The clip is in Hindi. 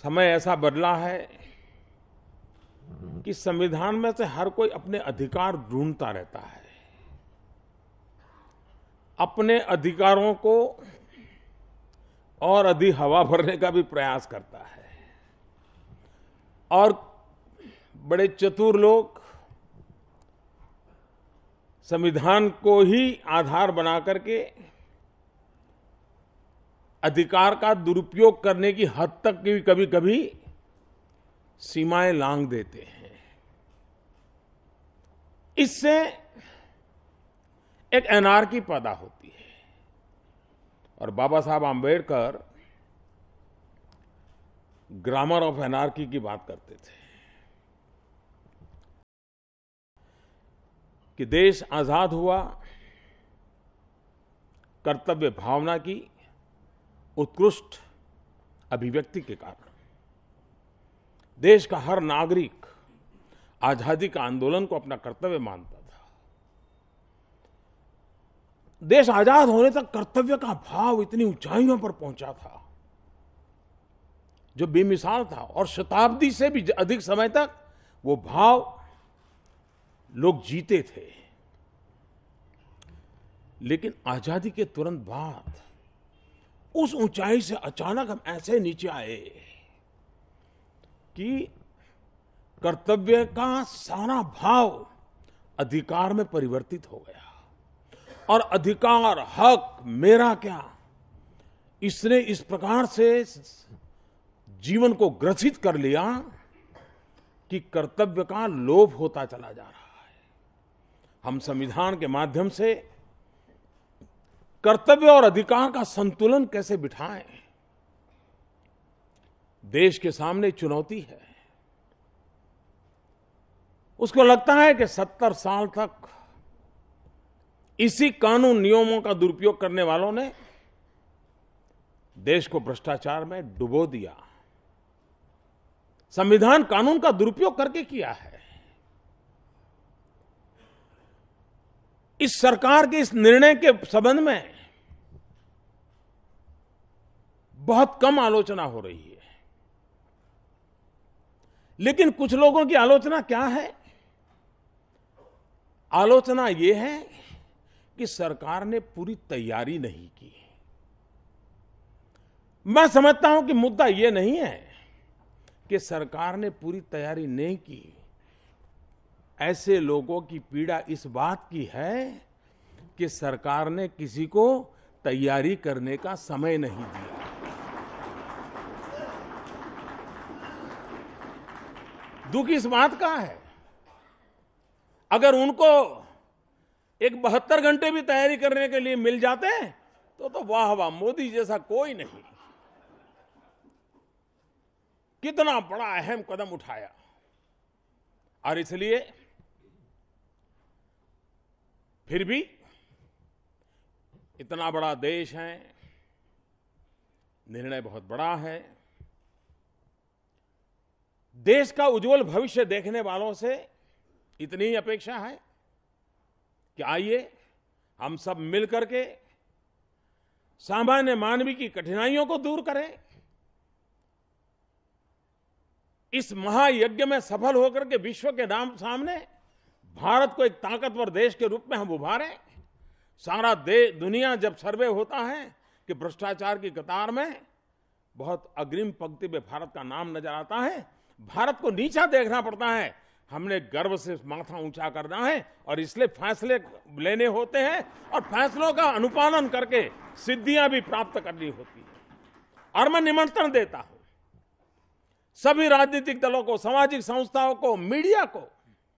समय ऐसा बदला है कि संविधान में से हर कोई अपने अधिकार ढूंढता रहता है। अपने अधिकारों को और अधिक हवा भरने का भी प्रयास करता है और बड़े चतुर लोग संविधान को ही आधार बना करके अधिकार का दुरुपयोग करने की हद तक की कभी कभी सीमाएं लांघ देते हैं। इससे एक एनार्की पैदा होती है और बाबा Saheb Ambedkar grammar of anarchy की बात करते थे कि देश आजाद हुआ कर्तव्य भावना की उत्कृष्ट अभिव्यक्ति के कारण। देश का हर नागरिक आजादी का आंदोलन को अपना कर्तव्य मानता था। देश आजाद होने तक कर्तव्य का भाव इतनी ऊंचाइयों पर पहुंचा था जो बेमिसाल था और शताब्दी से भी अधिक समय तक वो भाव लोग जीते थे। लेकिन आजादी के तुरंत बाद उस ऊंचाई से अचानक हम ऐसे नीचे आए कि कर्तव्य का सारा भाव अधिकार में परिवर्तित हो गया और अधिकार, हक, मेरा क्या, इसने इस प्रकार से जीवन को ग्रसित कर लिया कि कर्तव्य का लोप होता चला जा रहा है। हम संविधान के माध्यम से कर्तव्य और अधिकार का संतुलन कैसे बिठाएं, देश के सामने चुनौती है। उसको लगता है कि 70 साल तक इसी कानून नियमों का दुरुपयोग करने वालों ने देश को भ्रष्टाचार में डुबो दिया। संविधान कानून का दुरुपयोग करके किया है। इस सरकार के इस निर्णय के संबंध में बहुत कम आलोचना हो रही है, लेकिन कुछ लोगों की आलोचना क्या है? आलोचना यह है कि सरकार ने पूरी तैयारी नहीं की। मैं समझता हूं कि मुद्दा यह नहीं है कि सरकार ने पूरी तैयारी नहीं की। ऐसे लोगों की पीड़ा इस बात की है कि सरकार ने किसी को तैयारी करने का समय नहीं दिया। दुख इस बात का है, अगर उनको एक 72 घंटे भी तैयारी करने के लिए मिल जाते तो वाह वाह, मोदी जैसा कोई नहीं। कितना बड़ा अहम कदम उठाया। और इसलिए फिर भी इतना बड़ा देश है, निर्णय बहुत बड़ा है। देश का उज्जवल भविष्य देखने वालों से इतनी ही अपेक्षा है कि आइए हम सब मिलकर के सामान्य मानव की कठिनाइयों को दूर करें। इस महायज्ञ में सफल होकर के विश्व के नाम सामने भारत को एक ताकतवर देश के रूप में हम उभारें। सारा दुनिया जब सर्वे होता है कि भ्रष्टाचार की कतार में बहुत अग्रिम पंक्ति में भारत का नाम नजर आता है, भारत को नीचा देखना पड़ता है। हमने गर्व से माथा ऊंचा करना है और इसलिए फैसले लेने होते हैं और फैसलों का अनुपालन करके सिद्धियां भी प्राप्त करनी होती है। और मैं निमंत्रण देता हूं सभी राजनीतिक दलों को, सामाजिक संस्थाओं को, मीडिया को